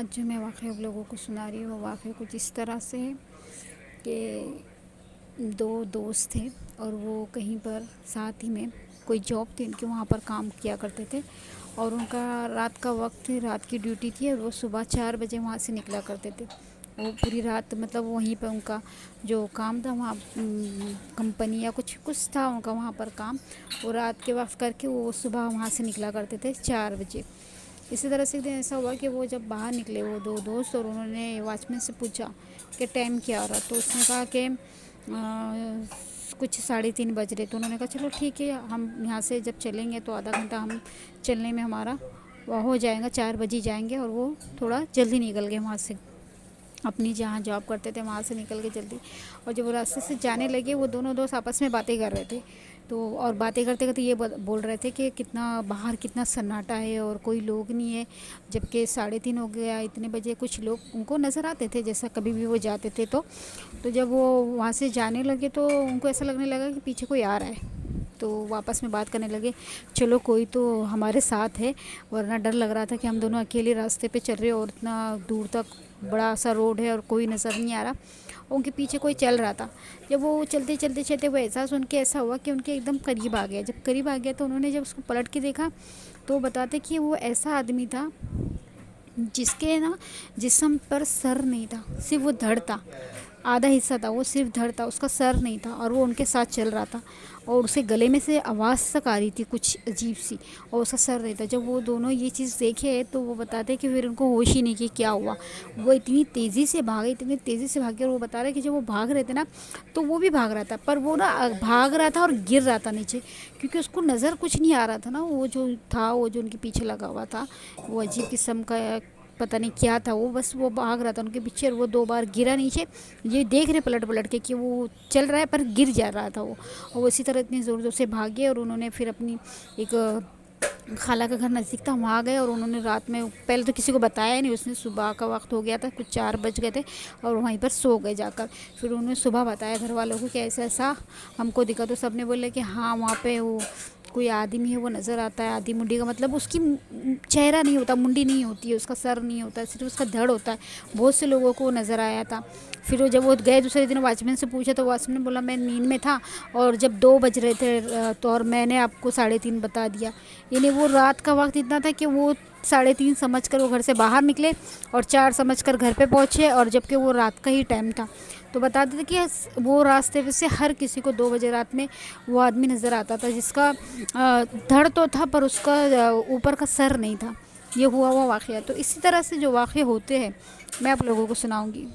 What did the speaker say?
आज जो मैं वाक़या आप लोगों को सुना रही हूँ वो वाक़या कुछ इस तरह से है कि दो दोस्त थे और वो कहीं पर साथ ही में कोई जॉब थी उनकी, वहाँ पर काम किया करते थे। और उनका रात का वक्त थी, रात की ड्यूटी थी और वो सुबह 4 बजे वहाँ से निकला करते थे। वो पूरी रात मतलब वहीं पर उनका जो काम था वहाँ कंपनी या कुछ कुछ था उनका वहाँ पर काम, वो रात के वक्त करके वो सुबह वहाँ से निकला करते थे 4 बजे। इसी तरह से एक दिन ऐसा हुआ कि वो जब बाहर निकले वो दो दोस्त, और उन्होंने वॉचमैन से पूछा कि टाइम क्या हो रहा, तो उसने कहा कि कुछ 3:30 बज रहे। तो उन्होंने कहा चलो ठीक है, हम यहाँ से जब चलेंगे तो आधा घंटा हम चलने में हमारा वह हो जाएगा, 4 बजे जाएंगे। और वो थोड़ा जल्दी निकल गए वहाँ से, अपनी जहाँ जॉब करते थे वहाँ से निकल के जल्दी। और जब वो रास्ते से जाने लगे वो दोनों दोस्त आपस में बातें कर रहे थे। तो और बातें करते करते ये बोल रहे थे कि कितना बाहर कितना सन्नाटा है और कोई लोग नहीं है, जबकि 3:30 हो गया, इतने बजे कुछ लोग उनको नज़र आते थे जैसा कभी भी वो जाते थे। तो जब वो वहाँ से जाने लगे तो उनको ऐसा लगने लगा कि पीछे कोई आ रहा है। तो वापस में बात करने लगे, चलो कोई तो हमारे साथ है, वरना डर लग रहा था कि हम दोनों अकेले रास्ते पे चल रहे और इतना दूर तक बड़ा सा रोड है और कोई नज़र नहीं आ रहा। उनके पीछे कोई चल रहा था। जब वो चलते चलते चलते वो एहसास उनके ऐसा हुआ कि उनके एकदम करीब आ गया। जब करीब आ गया तो उन्होंने जब उसको पलट के देखा तो वो बताते कि वो ऐसा आदमी था जिसके ना जिस्म पर सर नहीं था, सिर्फ वो धड़ था, आधा हिस्सा था, वो सिर्फ धड़ था, उसका सर नहीं था। और वो उनके साथ चल रहा था और उसे गले में से आवाज़ तक आ रही थी कुछ अजीब सी, और उसका सर नहीं था। जब वो दोनों ये चीज़ देखे तो वो बताते कि फिर उनको होश ही नहीं कि क्या हुआ। वो इतनी तेज़ी से भागे, इतनी तेज़ी से भागे, और वो बता रहे कि जब वो भाग रहे थे ना तो वो भी भाग रहा था, पर वो ना भाग रहा था और गिर रहा था नीचे, क्योंकि उसको नज़र कुछ नहीं आ रहा था ना। वो जो था, वो जो उनके पीछे लगा हुआ था, वो अजीब किस्म का पता नहीं क्या था, वो बस वो भाग रहा था उनके पीछे और वो 2 बार गिरा नीचे। ये देख रहे पलट पलट के कि वो चल रहा है पर गिर जा रहा था वो। और वो इसी तरह इतनी ज़ोर ज़ोर से भागे और उन्होंने फिर अपनी एक खाला का घर नज़दीक था, वहाँ गए और उन्होंने रात में पहले तो किसी को बताया नहीं। उसने सुबह का वक्त हो गया था, कुछ 4 बज गए थे, और वहीं पर सो गए जाकर। फिर उन्होंने सुबह बताया घर वालों को कि ऐसा ऐसा हमको दिखा। तो सब ने बोले कि हाँ वहाँ पे वो कोई आदमी है, वो नज़र आता है। आधी मुंडी का मतलब उसकी चेहरा नहीं होता, मुंडी नहीं होती है, उसका सर नहीं होता, सिर्फ उसका धड़ होता है। बहुत से लोगों को नज़र आया था। फिर वो जब वो गए दूसरे दिन वॉचमैन से पूछा तो वॉचमैन ने बोला मैं नींद में था और जब 2 बज रहे थे तो और मैंने आपको 3:30 बता दिया। यानी वो रात का वक्त इतना था कि वो 3:30 समझ कर वो घर से बाहर निकले और 4 समझ कर घर पे पहुँचे, और जबकि वो रात का ही टाइम था। तो बताते थे कि वो रास्ते पे से हर किसी को 2 बजे रात में वो आदमी नज़र आता था जिसका धड़ तो था पर उसका ऊपर का सर नहीं था। ये हुआ वाक़या। तो इसी तरह से जो वाक़ये होते हैं मैं आप लोगों को सुनाऊंगी।